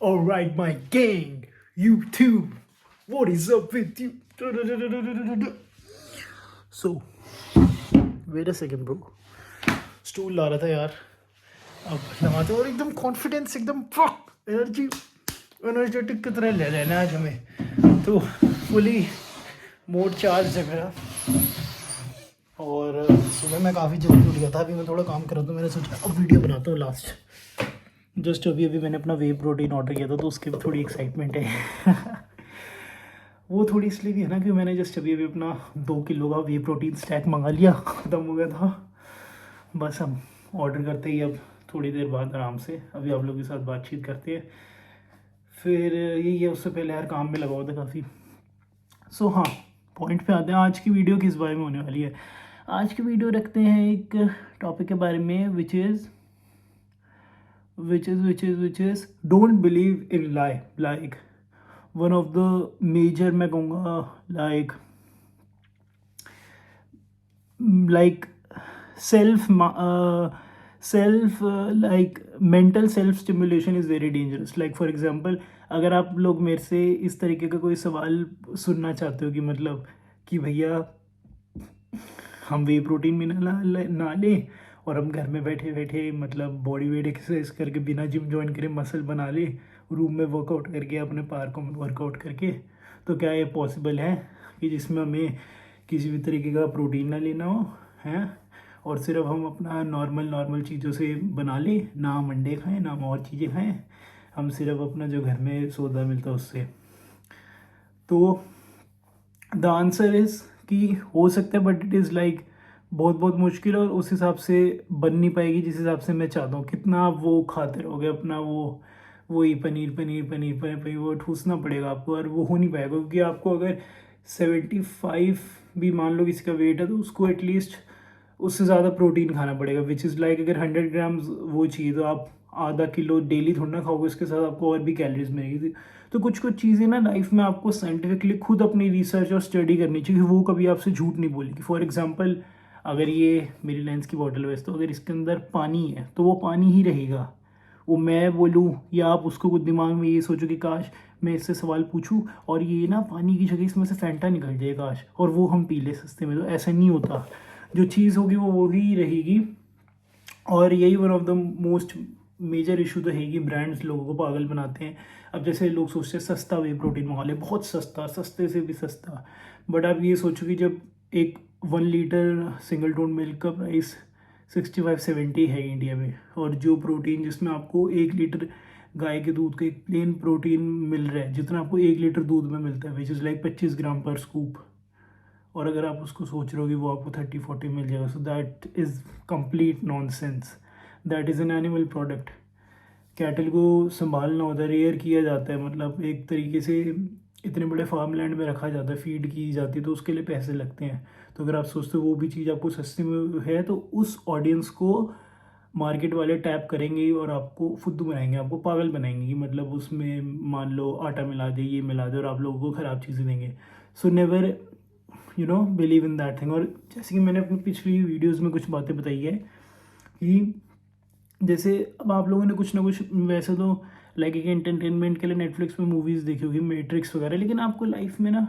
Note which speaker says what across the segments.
Speaker 1: Alright, my gang, YouTube, what is up with you? So, wait a second, bro. Stool ला रहा था यार, अब लगाते और एकदम कॉन्फिडेंस, एकदम एनर्जी एनर्जेटिक की तरह ले लेना आज हमें, तो फुली मोड चार्ज है मेरा। और सुबह मैं काफ़ी जल्दी उठ गया था, अभी मैं थोड़ा काम कर रहा था, मैंने सोचा अब वीडियो बनाता हूँ लास्ट। जस्ट अभी मैंने अपना वे प्रोटीन ऑर्डर किया था, तो उसकी भी थोड़ी एक्साइटमेंट है। वो थोड़ी इसलिए भी है ना कि मैंने जस्ट अभी अपना 2 किलो का वे प्रोटीन स्टैक मंगा लिया, ख़त्म हो गया था। बस हम ऑर्डर करते ही अब थोड़ी देर बाद आराम से अभी आप लोगों के साथ बातचीत करते हैं, फिर यही है। उससे पहले यार काम में लगा हुआ था काफ़ी। सो हाँ, पॉइंट पे आते हैं। आज की वीडियो किस बारे में होने वाली है? आज की वीडियो रखते हैं एक टॉपिक के बारे में, which is don't believe in lie. Like one of the major, मैं कहूँगा like mental self stimulation is very dangerous. Like for example, अगर आप लोग मेरे से इस तरीके का कोई सवाल सुनना चाहते हो कि मतलब कि भैया हम वे प्रोटीन भी ना लें और हम घर में बैठे बैठे मतलब बॉडी वेट एक्सरसाइज करके बिना जिम ज्वाइन करे मसल बना ले, रूम में वर्कआउट करके अपने पार्कों में वर्कआउट करके, तो क्या ये पॉसिबल है कि जिसमें हमें किसी भी तरीके का प्रोटीन ना लेना हो हैं, और सिर्फ हम अपना नॉर्मल चीज़ों से बना लें, ना हम अंडे खाएँ ना हम और चीज़ें खाएँ, हम सिर्फ अपना जो घर में सौदा मिलता है उससे? तो द आंसर इज़ कि हो सकता है, बट इट इज़ लाइक बहुत मुश्किल, और उस हिसाब से बन नहीं पाएगी जिस हिसाब से मैं चाहता हूँ। कितना आप वो खाते रहोगे अपना वही पनीर वो ठूसना पड़ेगा आपको, और वो हो नहीं पाएगा, क्योंकि आपको अगर 75 भी मान लो किसी का वेट है, तो उसको एटलीस्ट उससे ज़्यादा प्रोटीन खाना पड़ेगा, विच इज़ लाइक अगर 100 ग्राम्स वो चाहिए तो आप आधा किलो डेली थोड़ा ना खाओगे, उसके साथ आपको और भी कैलोरीज मिलेगी। तो कुछ चीज़ें ना लाइफ में आपको साइंटिफिकली खुद अपनी रिसर्च और स्टडी करनी चाहिए, वो कभी आपसे झूठ नहीं बोलेगी। फॉर एग्जांपल, अगर ये मेरी लेंस की बॉटल है तो अगर इसके अंदर पानी है तो वो पानी ही रहेगा। वो मैं बोलूँ या आप उसको कुछ दिमाग में ये सोचो कि काश मैं इससे सवाल पूछूं और ये ना पानी की जगह इसमें से फैंटा निकल जाए काश, और वो हम पी ले सस्ते में, तो ऐसा नहीं होता। जो चीज़ होगी वो ही रहेगी। और यही one of the most major issue तो है कि ब्रांड्स लोगों को पागल बनाते हैं। अब जैसे लोग सोचते हैं सस्ता वे प्रोटीन मंगा ले, बहुत सस्ता, सस्ते से भी सस्ता, बट आप ये सोचो कि जब एक 1 लीटर सिंगल टोन मिल्क का प्राइस 65-70 है इंडिया में, और जो प्रोटीन जिसमें आपको 1 लीटर गाय के दूध का एक प्लेन प्रोटीन मिल रहा है जितना आपको 1 लीटर दूध में मिलता है, विच इज़ लाइक 25 ग्राम पर स्कूप, और अगर आप उसको सोच रहे हो कि वो आपको 30-40 मिल जाएगा, so that is complete nonsense. That is an animal product. Cattle को संभालना होता है, रेयर किया जाता है, मतलब एक तरीके से इतने बड़े फार्म लैंड में रखा जाता है, फीड की जाती है, तो उसके लिए पैसे लगते हैं। तो अगर आप सोचते हो वो भी चीज़ आपको सस्ते में है, तो उस ऑडियंस को मार्केट वाले टैप करेंगे और आपको फुद्दू बनाएंगे, आपको पागल बनाएंगे कि मतलब उसमें मान लो आटा मिला दे, ये मिला दे, और आप लोगों को ख़राब चीज़ें देंगे। So never believe in that thing. और जैसे कि मैंने अपनी पिछली वीडियोज़ में कुछ बातें बताई है कि जैसे अब आप लोगों ने कुछ ना कुछ, वैसे तो लाइक एक एंटरटेनमेंट के लिए नेटफ्लिक्स पे मूवीज़ देखी होगी, मैट्रिक्स वगैरह, लेकिन आपको लाइफ में ना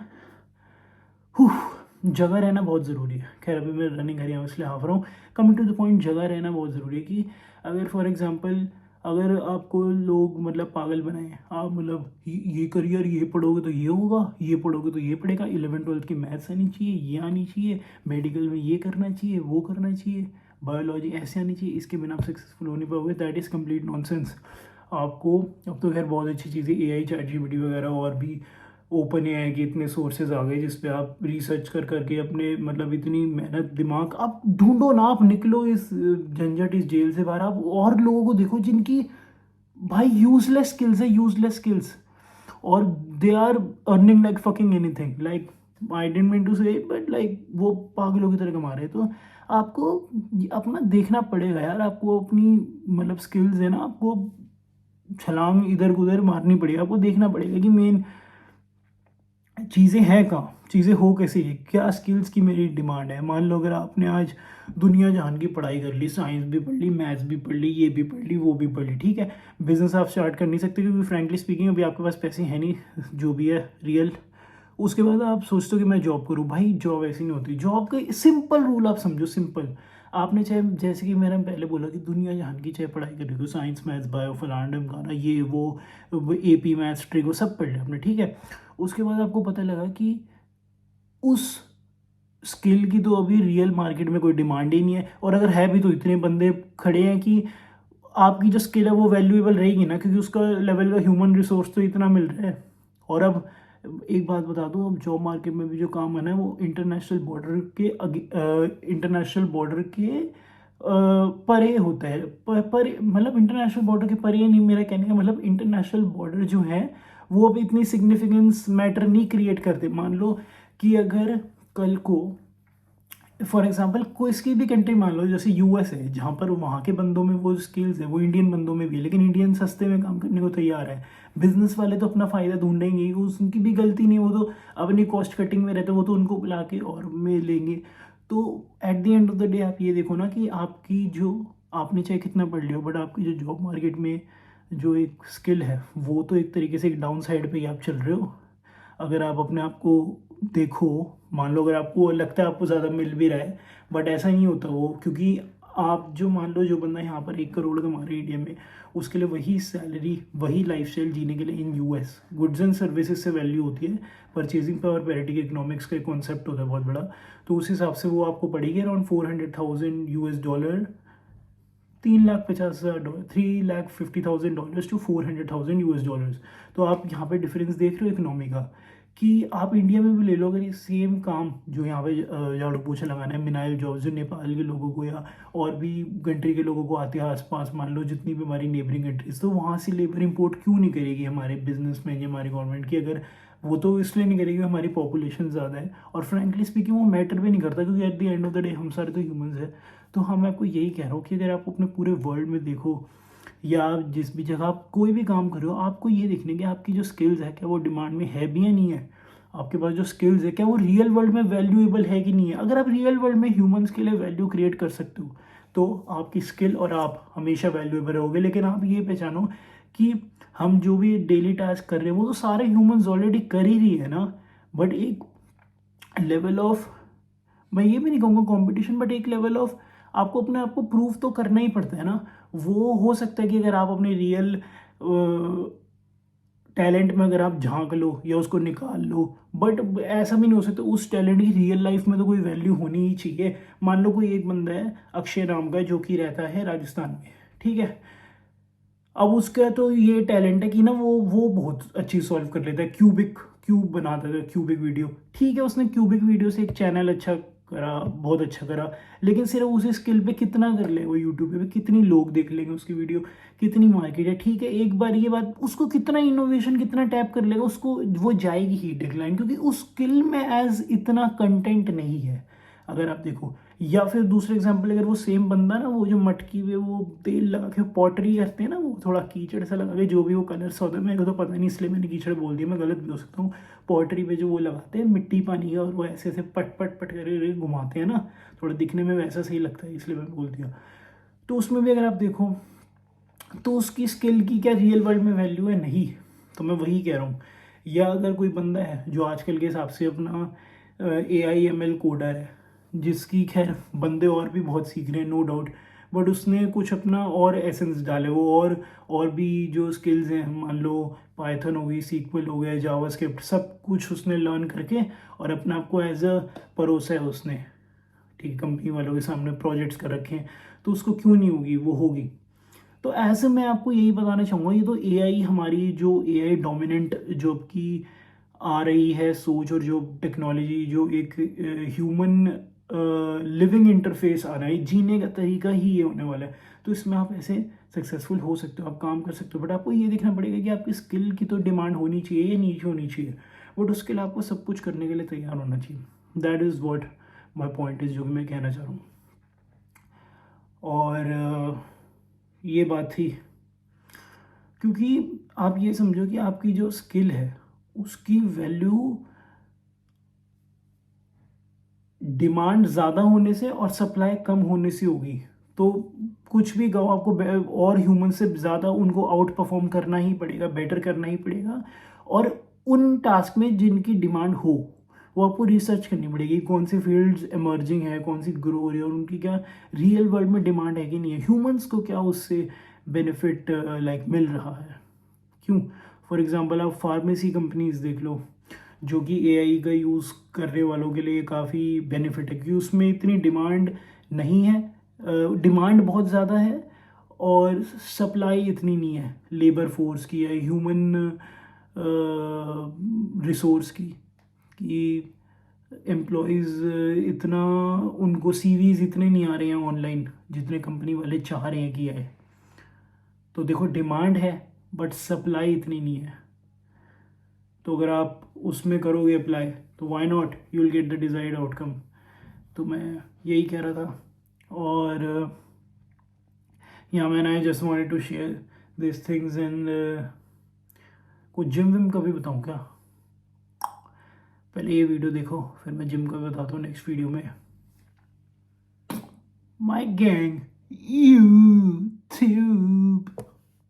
Speaker 1: जगह रहना बहुत ज़रूरी है। खैर अभी मैं रनिंग कर रहा हूँ इसलिए हाफ रहा हूँ। कमिंग टू द पॉइंट, जगह रहना बहुत ज़रूरी है कि अगर फॉर एग्जांपल अगर आपको लोग मतलब पागल बनाएं, आप मतलब ये करियर, ये पढ़ोगे तो ये होगा, ये पढ़ोगे तो ये पढ़ेगा, 11वीं-12वीं की मैथ्स आनी चाहिए, ये आनी चाहिए, मेडिकल में ये करना चाहिए, वो करना चाहिए, बायोलॉजी ऐसे आनी चाहिए, इसके बिना आप सक्सेसफुल हो नहीं पाओगे। That is complete nonsense. आपको अब तो खैर बहुत अच्छी चीज़ें AI ChatGPT वगैरह और भी ओपन AI के इतने सोर्सेज आ गए जिस पे आप रिसर्च करके अपने मतलब इतनी मेहनत दिमाग आप ढूंढो ना, आप निकलो इस झंझट, इस जेल से बाहर, आप और लोगों को देखो जिनकी भाई यूजलेस स्किल्स है, यूजलेस स्किल्स, और they are earning like fucking anything. Like I didn't mean to say, but like वो पागलों की तरह कमा रहे हैं। तो आपको अपना देखना पड़ेगा यार, आपको अपनी मतलब स्किल्स है ना, आपको छलांग इधर उधर मारनी पड़ेगी, आपको देखना पड़ेगा कि मेन चीज़ें हैं कहाँ, चीज़ें हो कैसे ये, क्या स्किल्स की मेरी डिमांड है। मान लो अगर आपने आज दुनिया जहान की पढ़ाई कर ली, साइंस भी पढ़ ली, मैथ्स भी पढ़ ली, ये भी पढ़ ली, वो भी पढ़ ली, ठीक है, बिजनेस आप स्टार्ट कर नहीं सकते क्योंकि फ्रैंकली स्पीकिंग अभी आपके पास पैसे हैं नहीं, जो भी है रियल। उसके बाद आप सोचते हो कि मैं जॉब करूँ, भाई जॉब ऐसी नहीं होती। जॉब का सिंपल रूल आप समझो, सिंपल। आपने चाहे जैसे कि मैंने पहले बोला कि दुनिया जहान की चाहे पढ़ाई कर रही हो, साइंस मैथ्स बायो फलाना ढमकाना ये वो AP मैथ्स ट्रिको सब पढ़ लिया आपने, ठीक है। उसके बाद आपको पता लगा कि उस स्किल की तो अभी रियल मार्केट में कोई डिमांड ही नहीं है, और अगर है भी तो इतने बंदे खड़े हैं कि आपकी जो स्किल है वो वैल्यूएबल रहेगी ना, क्योंकि उसका लेवल का ह्यूमन रिसोर्स तो इतना मिल रहा है। और अब एक बात बता दूं, अब जॉब मार्केट में भी जो काम है ना वो इंटरनेशनल बॉर्डर के परे होता है। पर मतलब इंटरनेशनल बॉर्डर के परे नहीं, मेरा कहने का मतलब इंटरनेशनल बॉर्डर जो है वो अब इतनी सिग्निफिकेंस मैटर नहीं क्रिएट करते। मान लो कि अगर कल को फॉर एग्जांपल कोई सी भी कंट्री मान लो, जैसे US है, जहाँ पर वहाँ के बंदों में वो स्किल्स है वो इंडियन बंदों में भी है, लेकिन इंडियन सस्ते में काम करने को तैयार है। बिजनेस वाले तो अपना फ़ायदा ढूंढेंगे ही, उनकी भी गलती नहीं, वो तो अपनी कॉस्ट कटिंग में रहते, वो तो उनको बुला के और में लेंगे। तो at the end of the day आप ये देखो ना कि आपकी जो, आपने चाहे कितना पढ़ लिया हो, बट आपकी जो जॉब मार्केट में जो एक स्किल है वो तो एक तरीके से एक डाउन साइड पे ही आप चल रहे हो। अगर आप अपने आप को देखो, मान लो अगर आपको लगता है आपको ज़्यादा मिल भी रहा है, बट ऐसा नहीं होता वो, क्योंकि आप जो मान लो जो बंदा यहाँ पर 1 करोड़ कमा रहा है इंडिया में, उसके लिए वही सैलरी वही लाइफस्टाइल जीने के लिए इन US गुड्स एंड सर्विसेज से वैल्यू होती है। परचेजिंग पावर पैरिटी के इकोनॉमिक्स का कॉन्सेप्ट होता है बहुत बड़ा। तो उस हिसाब से वो आपको पड़ेगी अराउंड $400,000, $3,50,000, $3,50,000 to $400,000। तो आप यहाँ पे डिफरेंस देख रहे हो इकोनॉमी का, कि आप इंडिया में भी ले लो अगर ये सेम काम जो यहाँ पे झाड़ू पोछा लगाना है, मिनाइल जॉब जो नेपाल के लोगों को या और भी कंट्री के लोगों को आते हैं आसपास, मान लो जितनी भी हमारी नेबरिंग कंट्रीज, तो वहाँ से लेबर इंपोर्ट क्यों नहीं करेगी हमारे बिजनेसमैन या हमारी गवर्नमेंट की? अगर वो तो इसलिए नहीं करेगी, हमारी पॉपुलेशन ज़्यादा है, और फ्रेंकली स्पीकिंग वो मैटर भी नहीं करता, क्योंकि at the end of the day हम सारे तो ह्यूमंस हैं। तो हाँ, मैं आपको यही कह रहा हूँ कि अगर आप अपने पूरे वर्ल्ड में देखो या आप जिस भी जगह आप कोई भी काम कर रहे हो, आपको ये देखने की आपकी जो स्किल्स है क्या वो डिमांड में है भी या नहीं है। आपके पास जो स्किल्स है क्या वो रियल वर्ल्ड में वैल्यूएबल है कि नहीं है। अगर आप रियल वर्ल्ड में ह्यूमंस के लिए वैल्यू क्रिएट कर सकते हो तो आपकी स्किल और आप हमेशा वैल्यूएबल रहोगे। लेकिन आप ये पहचानो कि हम जो भी डेली टास्क कर रहे हैं वो तो सारे ह्यूमंस ऑलरेडी कर ही रही है ना, बट एक लेवल ऑफ, मैं ये भी नहीं कहूँगा कंपटीशन, बट एक लेवल ऑफ आपको अपने आप को प्रूव तो करना ही पड़ता है ना। वो हो सकता है कि अगर आप अपने रियल टैलेंट में अगर आप झांक लो या उसको निकाल लो, बट ऐसा भी नहीं हो सकता उस टैलेंट की रियल लाइफ में तो कोई वैल्यू होनी ही चाहिए। मान लो कोई एक बंदा है अक्षय नाम का जो कि रहता है राजस्थान में, ठीक है, अब उसका तो ये टैलेंट है कि ना वो बहुत अच्छी सॉल्व कर लेता है, क्यूब बनाता है, क्यूबिक वीडियो, ठीक है, उसने क्यूबिक वीडियो से एक चैनल अच्छा करा, बहुत अच्छा करा, लेकिन सिर्फ उसी स्किल पे कितना कर लेगा वो, यूट्यूब पे कितनी लोग देख लेंगे उसकी वीडियो, कितनी मार्केट है, ठीक है, एक बार ये बात, उसको कितना इनोवेशन कितना टैप कर लेगा, उसको वो जाएगी ही डिक्लाइन, क्योंकि उस स्किल में एज इतना कंटेंट नहीं है। अगर आप देखो, या फिर दूसरे एग्जांपल, अगर वो सेम बंदा ना वो जो मटकी पे वो तेल लगा के पॉटरी करते हैं ना, वो थोड़ा कीचड़ सा लगा के, जो भी वो कलर्स होता है, मेरे को तो पता नहीं इसलिए मैंने कीचड़ बोल दिया, मैं गलत भी हो सकता हूँ। पॉटरी पे जो वो लगाते हैं मिट्टी पानी का और वो ऐसे ऐसे पट पट पट करके घुमाते हैं ना, थोड़ा दिखने में वैसा सही लगता है इसलिए मैंने बोल दिया। तो उसमें भी अगर आप देखो तो उसकी स्किल की क्या रियल वर्ल्ड में वैल्यू है? नहीं। तो मैं वही कह रहा हूँ। या अगर कोई बंदा है जो आजकल के हिसाब से अपना AI ML कोडर है, जिसकी खैर बंदे और भी बहुत सीख रहे हैं नो डाउट, बट उसने कुछ अपना और एसेंस डाले, वो और भी जो स्किल्स हैं, मान लो पाइथन हो गई, सीक्वल हो गया, जावास्क्रिप्ट, सब कुछ उसने लर्न करके और अपने आप को एज अ परोसा है उसने, ठीक है, कंपनी वालों के सामने प्रोजेक्ट्स कर रखे हैं, तो उसको क्यों नहीं होगी, वो होगी। तो ऐसे मैं आपको यही बताना चाहूँगा, ये तो AI हमारी जो AI डोमिनेंट जो की आ रही है सोच, और जो टेक्नोलॉजी जो एक ह्यूमन लिविंग इंटरफेस आ रहा है, जीने का तरीका ही ये होने वाला है। तो इसमें आप ऐसे सक्सेसफुल हो सकते हो, आप काम कर सकते हो, बट आपको ये देखना पड़ेगा कि आपकी स्किल की तो डिमांड होनी चाहिए या नीचे होनी चाहिए, बट उसके लिए आपको सब कुछ करने के लिए तैयार होना चाहिए। That is what my point is, जो कि मैं कहना चाह रहा हूँ। और ये बात थी, क्योंकि आप ये समझो कि आपकी जो स्किल है उसकी वैल्यू डिमांड ज़्यादा होने से और सप्लाई कम होने से होगी। तो कुछ भी कहो, आपको और ह्यूमन से ज़्यादा उनको आउट परफॉर्म करना ही पड़ेगा, बेटर करना ही पड़ेगा। और उन टास्क में जिनकी डिमांड हो, वो आपको रिसर्च करनी पड़ेगी, कौन सी फील्ड्स इमर्जिंग है, कौन सी ग्रो हो रही है, और उनकी क्या रियल वर्ल्ड में डिमांड है कि नहीं है, ह्यूमंस को क्या उससे बेनिफिट लाइक मिल रहा है। क्यों? फॉर एग्जांपल आप फार्मेसी कंपनीज देख लो, जो कि एआई का यूज़ करने वालों के लिए काफ़ी बेनिफिट है, क्योंकि उसमें इतनी डिमांड नहीं है, डिमांड बहुत ज़्यादा है और सप्लाई इतनी नहीं है लेबर फोर्स की या ह्यूमन रिसोर्स की, कि एम्प्लॉयज़ इतना, उनको सीवीज इतने नहीं आ रहे हैं ऑनलाइन जितने कंपनी वाले चाह रहे हैं कि आए। तो देखो, डिमांड है बट सप्लाई इतनी नहीं है। तो अगर आप उसमें करोगे अप्लाई, तो why not, you will get the desired outcome. तो मैं यही कह रहा था। और man I just wanted to share this things. And कुछ जिम विम का भी बताऊँ क्या? पहले ये वीडियो देखो, फिर मैं जिम का भी बताता हूँ नेक्स्ट वीडियो में। My gang, you to.